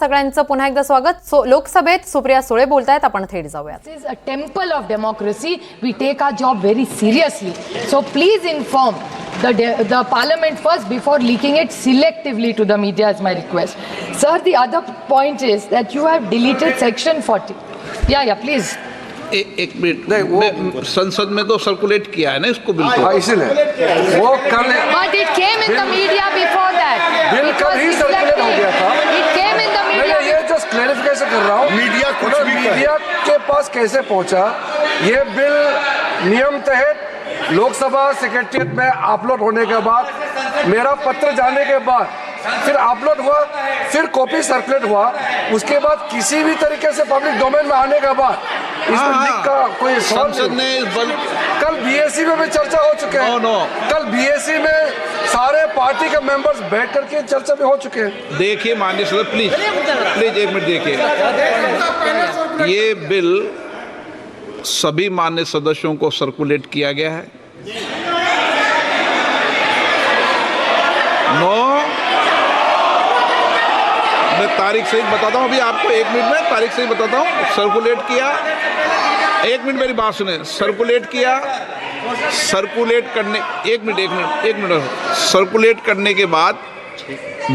सगळ्यांचं पुन्हा एकदा स्वागत. लोकसभेत सुप्रिया सुळे बोलतायत, आपण थेट जाऊयात. This is a temple of democracy. We take our job very seriously. So please inform the parliament first before leaking it selectively to the media is my request. Sir, the other point is that you have deleted section 40. Yeah, please. एक minute, संसद में तो circulate किया है ना इसको bill को, इसलिए वो कल But it came in the media before that. Bill कल ही सर्कुलेट हो गया था. It came in the media. मैं ये जस्ट क्लैरिफिकेशन कर रहा हूँ. मीडिया के पास कैसे पहुँचा ये बिल नियम तहत लोकसभा सेक्रेटरीट में अपलोड होने के बाद, मेरा पत्र जाने के बाद फिर अपलोड हुआ, फिर कॉपी सर्कुलेट हुआ, उसके बाद किसी भी तरीके से पब्लिक डोमेन में आने के बाद इसमें लिख का कोई संसद ने इस बल कल बीएससी में भी चर्चा हो चुके हैं. कल बीएससी में सारे पार्टी के मेंबर्स बैठ करके चर्चा भी हो चुके हैं. देखिए माननीय सदस्य, प्लीज एक मिनट देखिए, ये बिल सभी माननीय सदस्यों को सर्कुलेट किया गया है. मैं तारीख सही बताता हूँ, अभी आपको एक मिनट में तारीख सही बताता हूँ. सर्कुलेट किया, एक मिनट मेरी बात सुने. सर्कुलेट किया, सर्कुलेट करने एक मिनट सर्कुलेट करने के बाद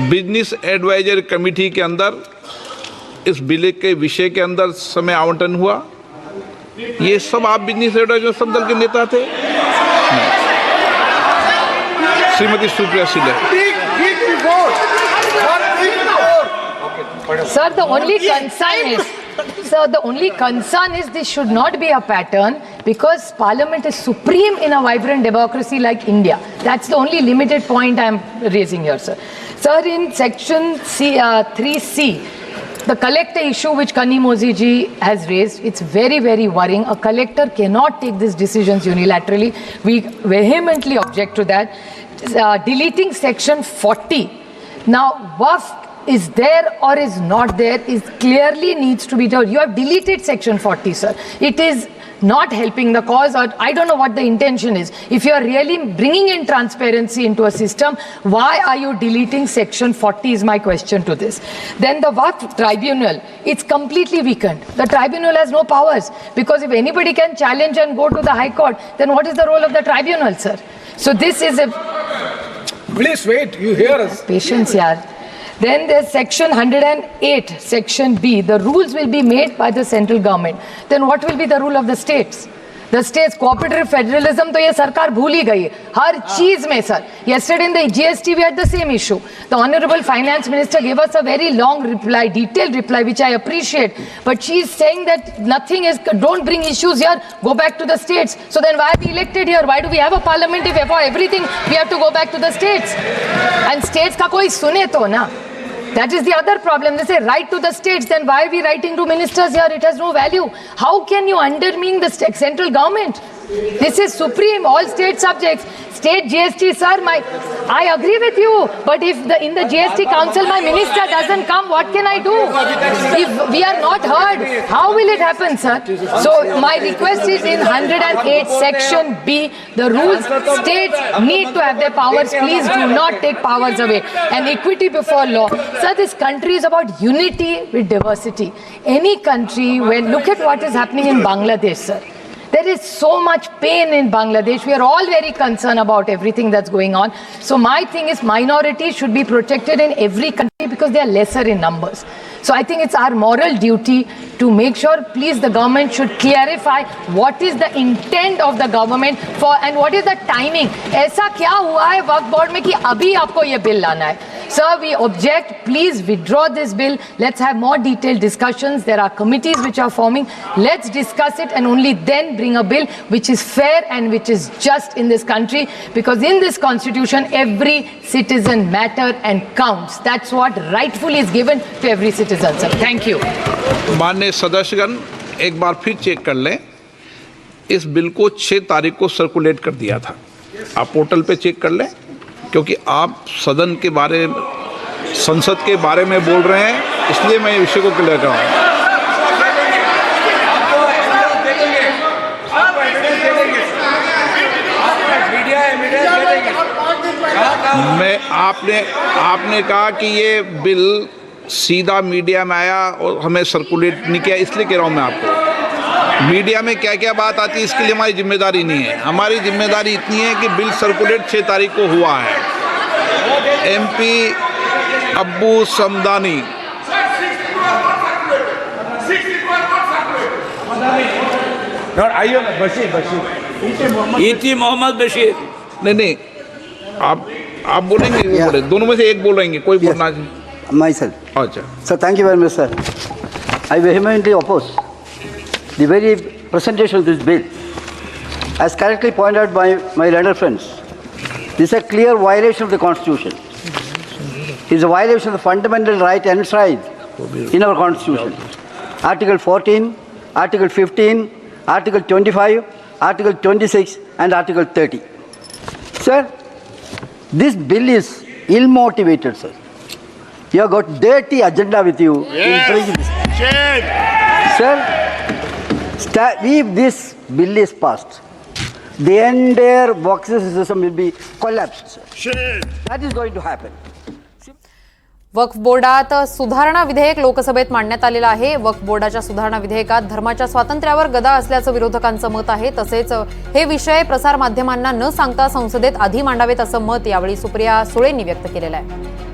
बिजनेस एडवाइजरी कमेटी के अंदर इस बिल के विषय के अंदर समय आवंटन हुआ. ये सब आप बिजनेस एडवाइजरी सब दल के नेता थे. Shrimati Supriya Sule. Sir, the only concern is this should not be a pattern, because Parliament is supreme in a vibrant democracy like India. That's the only limited point I'm raising here, sir. Sir, in section 3C, the collector issue which Kani Mozi ji has raised, it's very, very worrying. A collector cannot take these decisions unilaterally. We vehemently object to that. Deleting section 40. Now, WAF is there or is not there is clearly needs to be told. You have deleted section 40, sir. It is not helping the cause, or I don't know what the intention is. If you are really bringing in transparency into a system, why are you deleting section 40 is my question to this. Then the Waqf tribunal, it's completely weakened. The tribunal has no powers, because if anybody can challenge and go to the High Court, then what is the role of the tribunal, sir? So this is a... Please wait, you hear us. Patience, yaar. Then there's section 108, section B. The rules will be made by the central government. Then what will be the rule of the states? The states, cooperative federalism, तो ये सरकार भूल ही गई हर चीज में, sir. Yesterday in the GST we had the same issue. The Honorable Finance Minister gave us a very long reply, detailed reply, which I appreciate. But she is saying that nothing is, don't bring issues here, go back to the states. So then why are we elected here? Why do we have a parliament if for everything we have to go back to the states? And states का कोई सुने तो ना. That is the other problem. They say write to the states, then why are we writing to ministers here? It has no value. How can you undermine the central government? This is supreme, all state subjects. State GST, sir, I agree with you. But if in the GST council my minister doesn't come, what can I do? If we are not heard, how will it happen, sir? So my request is in 108 section B, the rules, states need to have their powers. Please do not take powers away. And equity before law. Sir, this country is about unity with diversity. Any country, look at what is happening in Bangladesh, sir. There is so much pain in Bangladesh. We are all very concerned about everything that's going on. So my thing is, minorities should be protected in every country because they are lesser in numbers. So I think it's our moral duty to make sure, please, the government should clarify what is the intent of the government for and what is the timing. ऐसा क्या हुआ है वक्फ board में कि अभी आपको ये bill लाना है? Sir, we object. Please withdraw this bill. Let's have more detailed discussions. There are committees which are forming. Let's discuss it and only then bring a bill which is fair and which is just in this country. Because in this constitution, every citizen matters and counts. That's what rightfully is given to every citizen, sir. Thank you. माननीय सदस्यगण, एक बार फिर check कर लें. इस bill को 6 तारीख को circulate कर दिया था. आप पोर्टल पे चेक कर लें, क्योंकि आप सदन के बारे, संसद के बारे में बोल रहे हैं, इसलिए मैं विषय को क्लियर कर रहा हूँ. मैं आपने कहा कि ये बिल सीधा मीडिया में आया और हमें सर्कुलेट नहीं किया, इसलिए कह रहा हूँ मैं आपको। मीडिया में क्या क्या बात आती है इसके लिए हमारी जिम्मेदारी नहीं है। हमारी जिम्मेदारी इतनी है कि बिल सर्कुलेट 6 तारीख को हुआ है। MP अब्बू समदानी, इति मोहम्मद बशीर। नहीं आप बोलेंगे वो बोले, दोनों में से एक बोलेंगे, कोई बोलना चाहिए। Myself. अच्छा, Sir, thank you very much, sir. I vehemently oppose the very presentation of this bill. As correctly pointed out by my learned friends, this is a clear violation of the Constitution. It is a violation of the fundamental right enshrined in our Constitution. Article 14, Article 15, Article 25, Article 26, and Article 30. Sir, this bill is ill-motivated, sir. You have got dirty agenda with you in bringing this. Sir, if this bill is passed, the entire boxing system will be collapsed, sir. That is going to happen. वक्फ बोर्डात सुधारणा विधेयक लोकसभेत मांडण्यात आलेलं आहे। वक्फ बोर्डाच्या सुधारणा विधेयकात धर्माच्या स्वातंत्र्यावर गदा असल्याचं विरोधकांचं मत आहे। तसेच हे विषय प्रसार माध्यमांना न सांगता संसदेत आधी मांडावेत असं मत यावेळी सुप्रिया सुळेंनी व्यक्त केलेलं आहे।